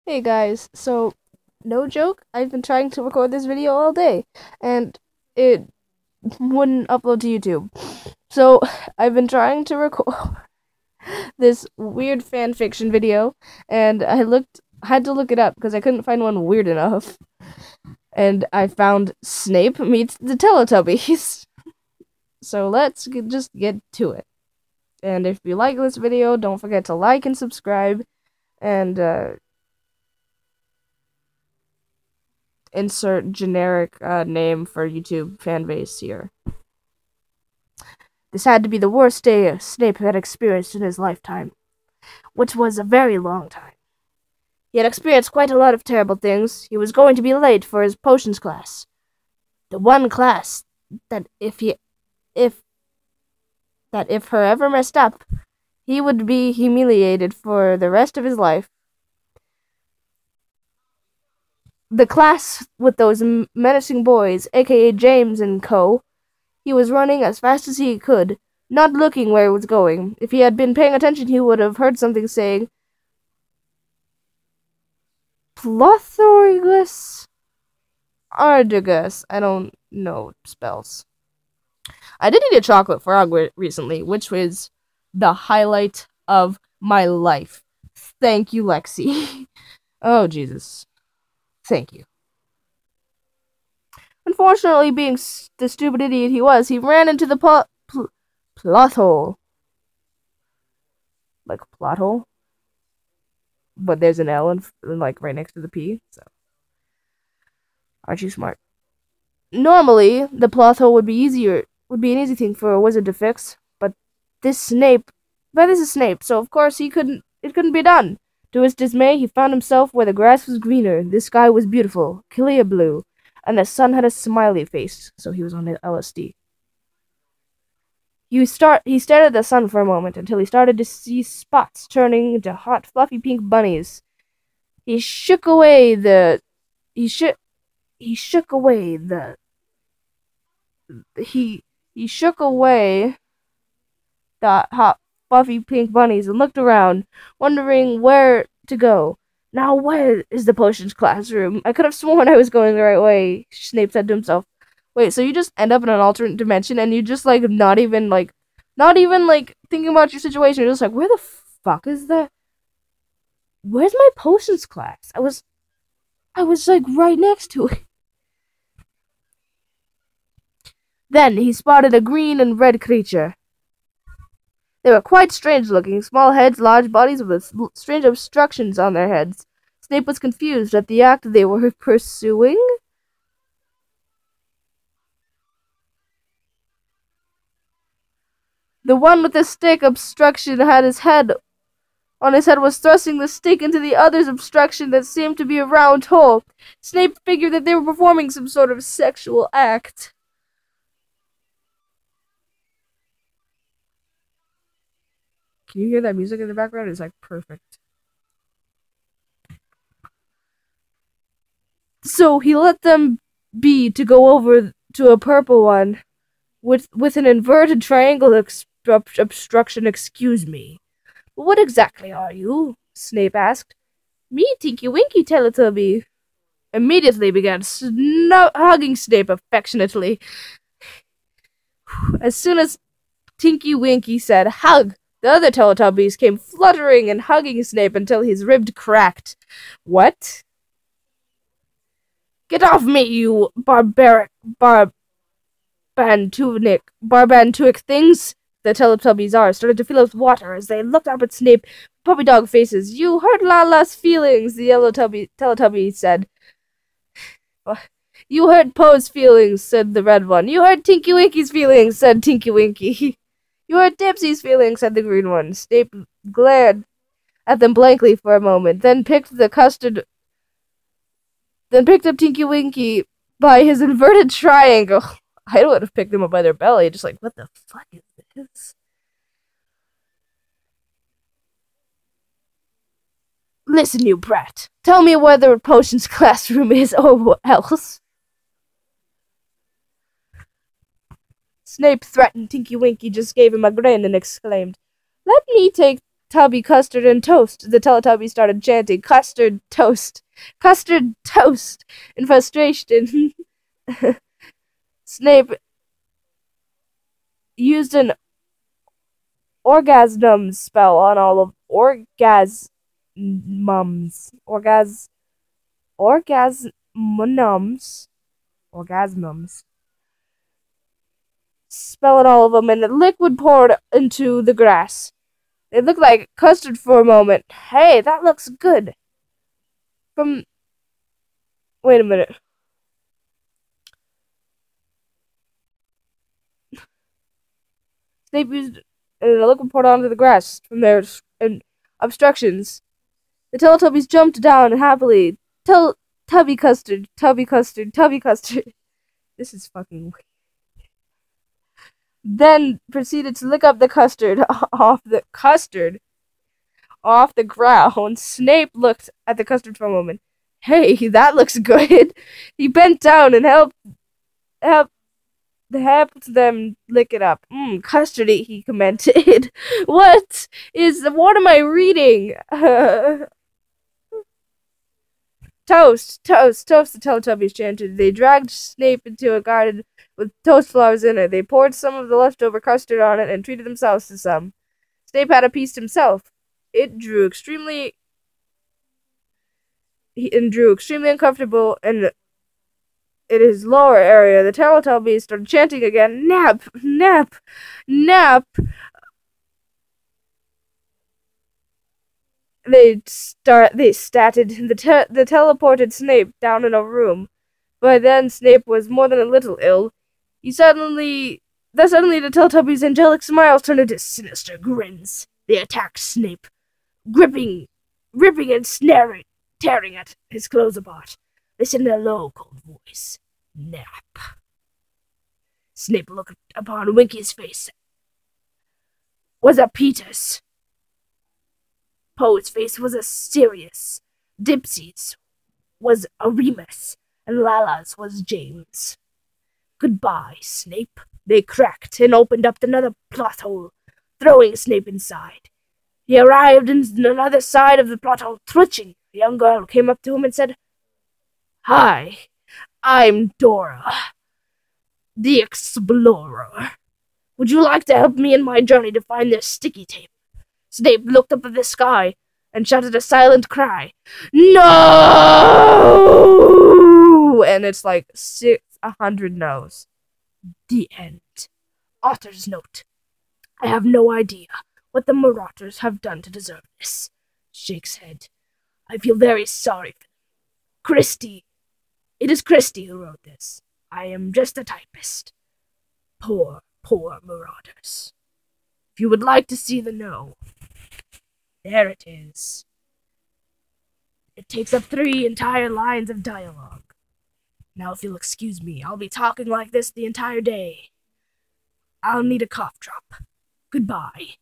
Hey guys, so no joke, I've been trying to record this video all day and it wouldn't upload to YouTube. So I've been trying to record this weird fan fiction video and had to look it up because I couldn't find one weird enough. And I found Snape meets the Teletubbies. So just get to it. And if you like this video, don't forget to like and subscribe and insert generic name for YouTube fan base here. This had to be the worst day Snape had experienced in his lifetime, which was a very long time. He had experienced quite a lot of terrible things. He was going to be late for his potions class. The one class that if her ever messed up, he would be humiliated for the rest of his life. The class with those menacing boys, aka James and co., he was running as fast as he could, not looking where he was going. If he had been paying attention, he would have heard something saying, Plothorgus Ardigus. I don't know spells. I did eat a chocolate frog recently, which was the highlight of my life. Thank you, Lexi. Oh, Jesus. Thank you. Unfortunately, being the stupid idiot he was, he ran into the plot hole. Like a plot hole? But there's an L like right next to the P, so. Aren't you smart? Normally, the plot hole would be an easy thing for a wizard to fix, but this is Snape, so of course it couldn't be done. To his dismay, he found himself where the grass was greener, the sky was beautiful, clear blue, and the sun had a smiley face, so he was on LSD. He stared at the sun for a moment until he started to see spots turning into hot, fluffy pink bunnies. He shook away the hot, fluffy pink bunnies and looked around, wondering where to go. Now, where is the potions classroom? I could have sworn I was going the right way, Snape said to himself. Wait, so you just end up in an alternate dimension and you just, not even thinking about your situation. You're just like, where the fuck is that? Where's my potions class? I was, right next to it. Then he spotted a green and red creature. They were quite strange-looking, small heads, large bodies with strange obstructions on their heads. Snape was confused at the act they were pursuing. The one with the stick obstruction had his head was thrusting the stick into the other's obstruction that seemed to be a round hole. Snape figured that they were performing some sort of sexual act. Can you hear that music in the background? It's perfect. So he let them be to go over to a purple one with an inverted triangle obstruction. Excuse me. What exactly are you? Snape asked. Me, Tinky Winky Teletubby. Immediately began hugging Snape affectionately. As soon as Tinky Winky said hug, the other Teletubbies came fluttering and hugging Snape until his rib cracked. What? Get off me, you barbaric barbantuic things! The Teletubbies started to fill up with water as they looked up at Snape, puppy dog faces. You hurt Lala's feelings, the yellow Teletubby said. You hurt Poe's feelings, said the red one. You hurt Tinky Winky's feelings, said Tinky Winky. You hurt Dipsy's feelings, said the green one. Snape glared at them blankly for a moment, then picked up Tinky Winky by his inverted triangle. I would have picked them up by their belly, just like, what the fuck is this? Listen, you brat. Tell me where the potions classroom is, or else. Snape threatened. Tinky Winky just gave him a grin and exclaimed, Let me take Teletubby, custard, and toast. The Teletubby started chanting, custard, toast, custard, toast, in frustration. Snape used an orgasm spell on all of orgasmums. Orgasmums. Spell on all of them, and the liquid poured into the grass. It looked like custard for a moment. Hey, that looks good. Wait a minute. Snape used the liquid poured onto the grass from their obstructions. The Teletubbies jumped down happily. Tubby custard, tubby custard, tubby custard. This is fucking weird. Then proceeded to lick up the custard off the ground. Snape looked at the custard for a moment. Hey, that looks good. He bent down and helped them lick it up. Custardy, he commented. What am I reading? Toast, toast, toast, the Teletubbies chanted. They dragged Snape into a garden with toast flowers in it. They poured some of the leftover custard on it and treated themselves to some. Snape had a piece himself. It drew extremely uncomfortable, and in his lower area, the Teletubbies started chanting again, nap, nap, nap. They started. The teleported Snape down in a room. By then, Snape was more than a little ill. Suddenly the Teletubbies' angelic smiles turned into sinister grins. They attacked Snape, ripping and tearing at his clothes apart. They said in a low, cold voice, "Nap." Snape looked upon Winky's face. Was a Peter's. Poe's face was a Sirius. Dipsy's was a Remus, and Lala's was James. Goodbye, Snape. They cracked and opened up another plot hole, throwing Snape inside. He arrived in another side of the plot hole, twitching. A young girl came up to him and said, "Hi, I'm Dora, the Explorer. Would you like to help me in my journey to find this sticky tape?" Snape looked up at the sky and shouted a silent cry, "No!" And it's like 100 no's. The end. Author's note. I have no idea what the Marauders have done to deserve this. Shakes head. I feel very sorry for them. Christie. It is Christie who wrote this. I am just a typist. Poor, poor Marauders. If you would like to see the no, there it is. It takes up 3 entire lines of dialogue. Now, if you'll excuse me, I'll be talking like this the entire day. I'll need a cough drop. Goodbye.